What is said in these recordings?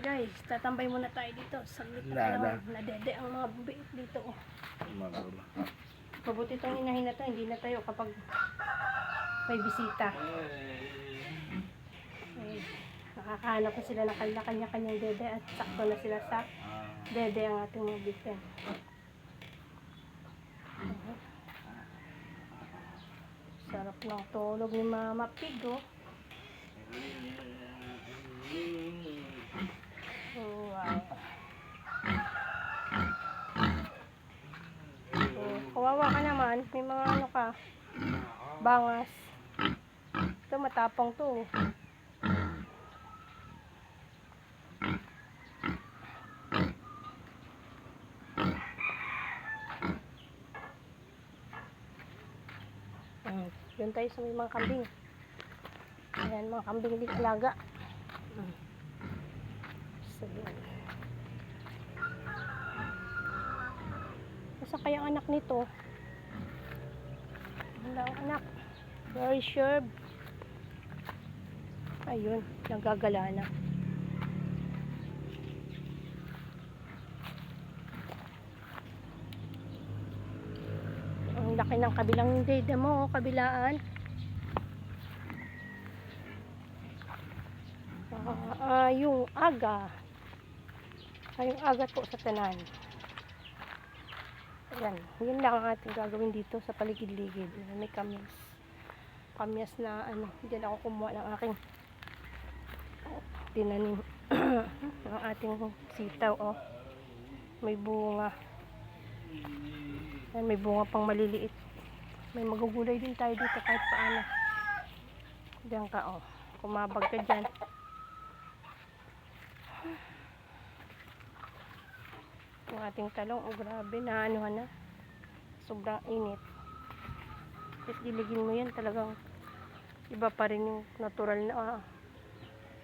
guys, tatambay muna tayo dito. Saglit na lang. Nadede ang mga biik dito. Oh. Mabuti itong inahin na to. Hindi na tayo kapag may bisita. Okay. Nakakahanap na sila ng kanya-kanyang dede at sakto na sila sa dede ang ating mga biik. Sarap ng tulog ni Mama Pig, oh. Wow. Kawawa ka naman. May mga ano ka. Bangas. Ito matapang to. Yun tayo sa may mga kambing. Ayan, mga kambing din alaga. So, yan. Masa kaya ang anak nito? Wala ang anak. Very sure. Ayun, nagagala na. Ang laki ng kabilang dede mo, kabilaan. Yung aga. Yung aga po sa tanan. Ayan, yun lang ang ating gagawin dito sa paligid-ligid. May kamyas. Kamyas na ano, diyan ako kumuha ng aking tinanim. Ang ating sitaw, oh. May bunga. Ayan, may bunga pang maliliit. May magugulay din tayo dito kahit paano. Diyan ka, oh. Kumabag ka dyan. Yung ating talong, oh grabe na ano na. Sobrang init. Tapos diligin mo yan, talagang iba pa rin yung natural na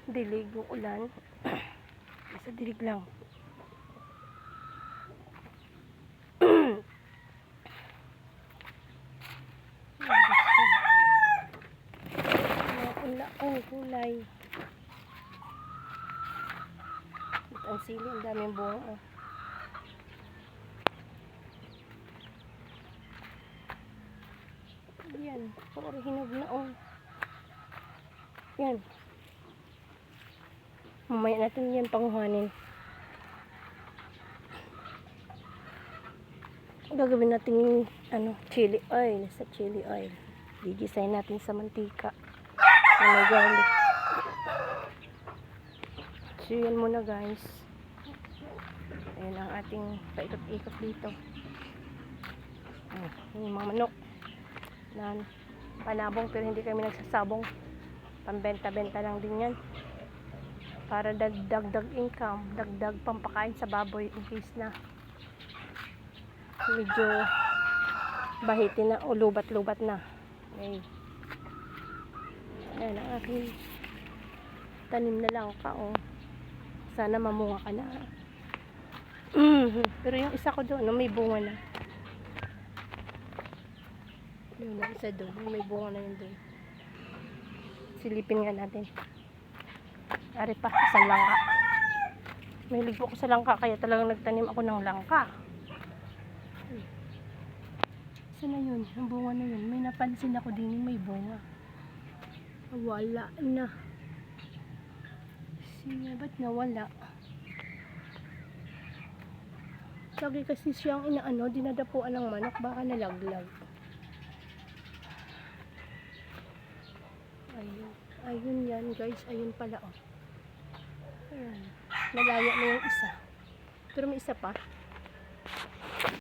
dilig, yung ulan. Sa dilig lang. Ang kulay. Ang sili, ang daming bunga, oh. Yan, puro hinog na, oh. Yan. Mamaya natin yan panguhanin. Gagawin natin ano, chili oil. Sa chili oil. Gigisayin natin sa mantika. Na may garlic. So yan muna guys. Ayan ang ating paikot-ikot dito. Yung mga manok. Na panabong pero hindi kami nagsasabong. Pambenta-benta lang din yan. Para dagdag income. Dagdag pampakain sa baboy in case na medyo bahitin na o lubat-lubat na. Okay. Ayan ang aking tanim na lang ka, oh. Sana mamunga ka na. Pero yung isa ko doon, may bunga na. Yung isa doon, may bunga na yun doon. Silipin nga natin. Ari pa, isang langka. Mahilig po ako sa langka, kaya talagang nagtanim ako ng langka. Isa na yun, yung bunga na yun. May napansin ako din yung may bunga. Wala na. Siya, ba't nawala? Lagi kasi siyang inaano, dinadapuan ng manok, baka nalaglag. Ayun. Ayun yan guys, ayun pala, oh. Ayan. Nalaya na yung isa. Pero may isa pa.